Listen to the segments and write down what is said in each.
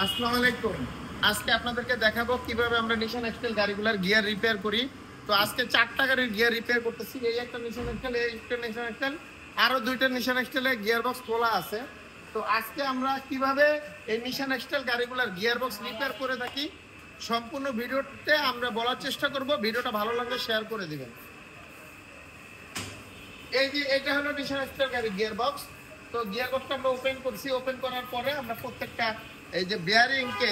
আসসালামু আলাইকুম। আজকে আপনাদেরকে দেখাবো কিভাবে আমরা নিশান এক্সটেল গাড়িগুলোর গিয়ার রিপেয়ার করি। তো আজকে 4টা গাড়ির গিয়ার রিপেয়ার করতেছি। এই একটা নিশান এক্সটেল, এই একটা নিশান এক্সটেল, আরো 2টা নিশান এক্সটেলে গিয়ার বক্স খোলা আছে। তো আজকে আমরা কিভাবে এই নিশান এক্সটেল গাড়িগুলোর গিয়ার বক্স রিপেয়ার করে থাকি সম্পূর্ণ ভিডিওতে আমরা বলার চেষ্টা করব। ভিডিওটা ভালো লাগলে শেয়ার করে দিবেন। এই যে এটা হলো নিশান এক্সটেল গাড়ির গিয়ার বক্স। তো গিয়ার বক্সটা আমরা ওপেন করছি। ওপেন করার পরে আমরা প্রত্যেকটা এই যে বেয়ারিং কে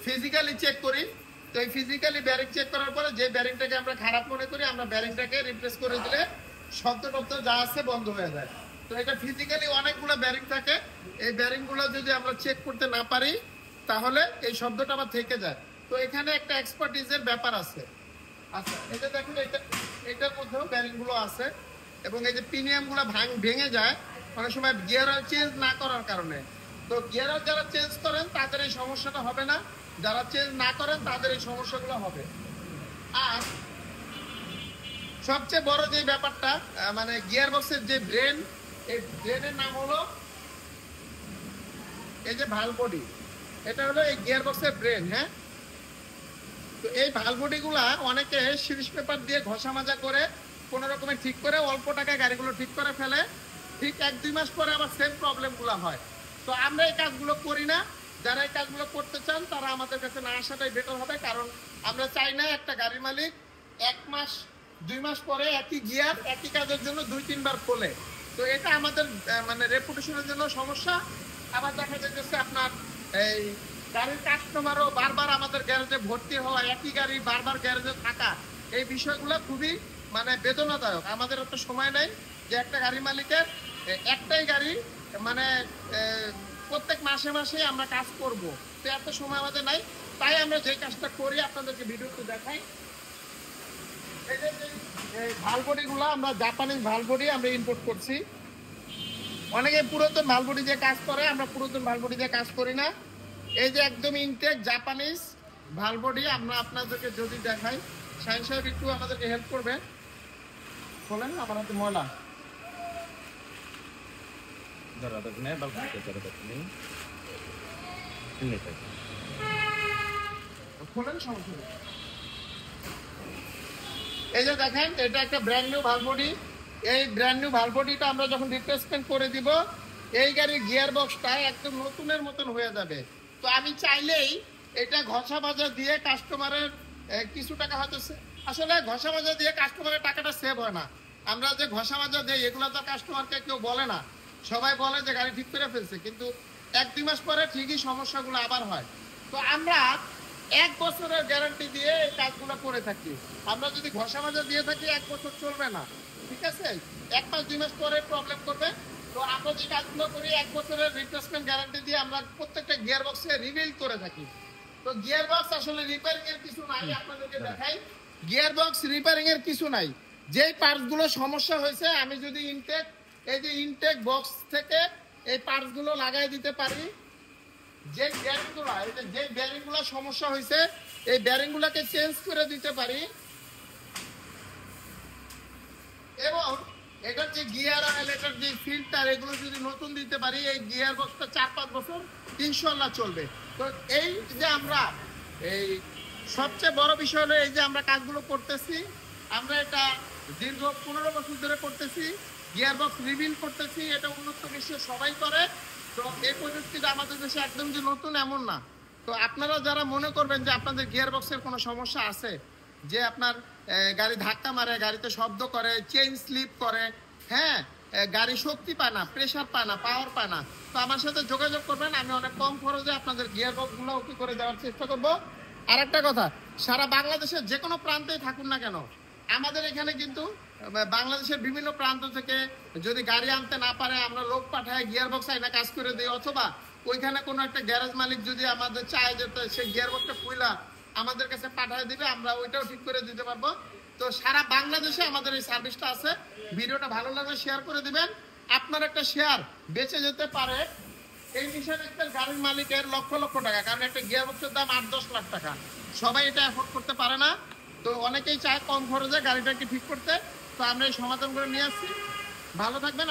ফিজিক্যালি চেক করি। তো এই ফিজিক্যালি বেয়ারিং চেক করার পরে যে বেয়ারিংটাকে আমরা খারাপ মনে করি আমরা বেয়ারিংটাকে রিপ্লেস করে দিলে শব্দ টব্দ যা আছে বন্ধ হয়ে যায়। তো এটা ফিজিক্যালি অনেকগুলো বেয়ারিং থাকে। এই বেয়ারিং গুলো যদি আমরা চেক করতে না পারি তাহলে এই শব্দটা আবার থেকে যায়। তো এখানে একটা এক্সপার্টিজের ব্যাপার আছে। আচ্ছা, এটা দেখুন, এটার মধ্যেও বেয়ারিং গুলো আছে এবং এই যে পিনিয়াম গুলো ভেঙে যায় অনেক সময় গিয়ার চেঞ্জ না করার কারণে। তো গিয়ার যারা চেঞ্জ করেন তাদের এই সমস্যাটা হবে না, যারা চেঞ্জ না করেন তাদের এই সমস্যাগুলো হবে। আর সবচেয়ে বড় যে ব্যাপারটা মানে গিয়ার বক্সের যে ব্রেন, এই ব্রেনের নাম হলো এই যে ভালভ বডি। এটা হলো এই গিয়ার বক্সের ব্রেন। হ্যাঁ, তো এই ভালভ বডি গুলা অনেকে সিরিজ পেপার দিয়ে ঘষা মাজা করে কোন রকমে ঠিক করে অল্প টাকায় গাড়িগুলো ঠিক করে ফেলে। ঠিক 1-2 মাস পরে আবার সেম প্রবলেম গুলো হয়। তো আমরা এই কাজগুলো করি না। যারা এই কাজগুলো করতে চান তারা আমাদের কাছে না আসাটাই বেটার হবে, কারণ আমরা চাই না একটা গাড়ির মালিক 1 মাস 2 মাস পরে একই গিয়ার একই কাজের জন্য 2-3 বার খোলে। তো এটা আমাদের মানে রেপুটেশনের জন্য সমস্যা। আবার দেখা যাচ্ছে আপনার এই গাড়ির কাস্টমারও বারবার আমাদের গ্যারেজে ভর্তি হওয়া, একই গাড়ি বারবার গ্যারেজে থাকা, এই বিষয়গুলো খুবই মানে বেদনাদায়ক। আমাদের একটা সময় নেই যে একটা গাড়ি মালিকের একটাই গাড়ি মানে প্রত্যেক মাসে মাসে আমরা কাজ করব। তো এত সময় আমাদের নাই, তাই আমরা যে কাজটা করি আপনাদেরকে ভিডিওতে দেখাই। এই যে ভালবডি গুলো আমরা জাপানিজ ভালবডি আমরা ইম্পোর্ট করছি। অনেকে পুরাতন ভালবডি দিয়ে কাজ করে, আমরা পুরাতন ভালবডি দিয়ে কাজ করি না। এই যে একদম ইনটেক জাপানিজ ভালবডি আমরা আপনাদেরকে যদি দেখাই, শাহিন সাহেব একটু আমাদেরকে হেল্প করবে। বলেন, আমার হাতে ময়লা খোলেন, সমস্যা নেই। এই যে দেখেন, এটা একটা ব্র্যান্ড নিউ ভালবডি। এই ব্র্যান্ড নিউ ভালবডিটা আমরা যখন রিপ্লেসমেন্ট করে দিব এই গাড়ির গিয়ার বক্সটা একদম নতুনের মতন হয়ে যাবে। তো আমি চাইলেই এটা ঘষা মাজা দিয়ে কাস্টমারের কিছু টাকা হয়তো, আসলে ঘষা মাজা দিয়ে কাস্টমারের টাকাটা সেভ হয় না। আমরা যে ঘষা মাজা দিই এগুলো তো কাস্টমারকে কেউ বলে না, সবাই বলে যে গাড়ি ঠিক করে ফেলছে, কিন্তু 1-2 মাস পরে ঠিকই সমস্যাগুলো আবার হয়। তো আমরা 1 বছরের গ্যারান্টি দিয়ে এই কাজগুলো করে থাকি। আমরা যদি ঘষা মাজা দিয়ে থাকি 1 বছর চলবে না, ঠিক আছে? 1 মাস 2 মাস পরে প্রবলেম করবে। তো আমরা যে কাজগুলো করি 1 বছরের রিপ্লেসমেন্ট গ্যারান্টি দিয়ে আমরা প্রত্যেকটা গিয়ার বক্সে রিবিল্ড করে থাকি। তো গিয়ার বক্স আসলে রিপেয়ারিং এর কিছু নাই, আপনাদেরকে দেখাই। গিয়ার বক্স রিপেয়ারিং এর কিছু নাই। যেই পার্টস গুলো সমস্যা হয়েছে আমি যদি ইনটেক, এই যে ইনটেক বক্স থেকে এই পার্টস গুলো লাগাই দিতে পারি। যে বেয়ারিং গুলো, এই যে বেয়ারিং গুলো সমস্যা হয়েছে এই বেয়ারিং গুলোকে চেঞ্জ করে দিতে পারি এবং এটার যে গিয়ার অয়েল, এটার যে ফিল্টার, এগুলো যদি নতুন দিতে পারি এই গিয়ার বক্সটা 4-5 বছর ইনশাআল্লাহ চলবে। তো এই যে আমরা এই সবচেয়ে বড় বিষয় হলো এই যে আমরা কাজগুলো করতেছি, আমরা এটা দীর্ঘ 15 বছর ধরে করতেছি। গিয়ার বক্স রিবিল করতেছি, এটা উন্নত বিশ্বে সবাই করে। তো এই প্রযুক্তিটা আমাদের দেশে একদম যে নতুন এমন না। তো আপনারা যারা মনে করবেন যে আপনাদের গিয়ার বক্সের কোনো সমস্যা আছে, যে আপনার গাড়ি ধাক্কা মারে, গাড়িতে শব্দ করে, চেইন স্লিপ করে, হ্যাঁ, গাড়ি শক্তি পায় না, প্রেসার পায় না, পাওয়ার পায় না, তো আমার সাথে যোগাযোগ করবেন। আমি অনেক কম খরচে আপনাদের গিয়ার বক্সগুলো ওকে করে দেওয়ার চেষ্টা করবো। আর একটা কথা, সারা বাংলাদেশের যে কোনো প্রান্তেই থাকুন না কেন, আমাদের এখানে কিন্তু বাংলাদেশের বিভিন্ন প্রান্ত থেকে যদি গাড়ি আনতে না পারে আমরা লোক পাঠায় গিয়ার বক্স আইনা কাজ করে দিই, অথবা ওইখানে কোনো একটা গ্যারেজ মালিক যদি আমাদের চায় যে সেই গিয়ার বক্সটা খুইলা আমাদের কাছে পাঠিয়ে দিবে, আমরা ওইটাও ঠিক করে দিতে পারবো। তো সারা বাংলাদেশে আমাদের এই সার্ভিসটা আছে। ভিডিওটা ভালো লাগলে শেয়ার করে দিবেন। আপনার একটা শেয়ার বেঁচে যেতে পারে এই নিশান এক্সটেল গাড়ির মালিকের লক্ষ লক্ষ টাকা, কারণ একটা গিয়ার বক্সের দাম 8-10 লাখ টাকা। সবাই এটা অ্যাফোর্ড করতে পারে না। তো অনেকেই চায় কম খরচে গাড়িটাকে ঠিক করতে। তো আমরা এই সমাধান করে নিয়ে আসছি। ভালো থাকবেন।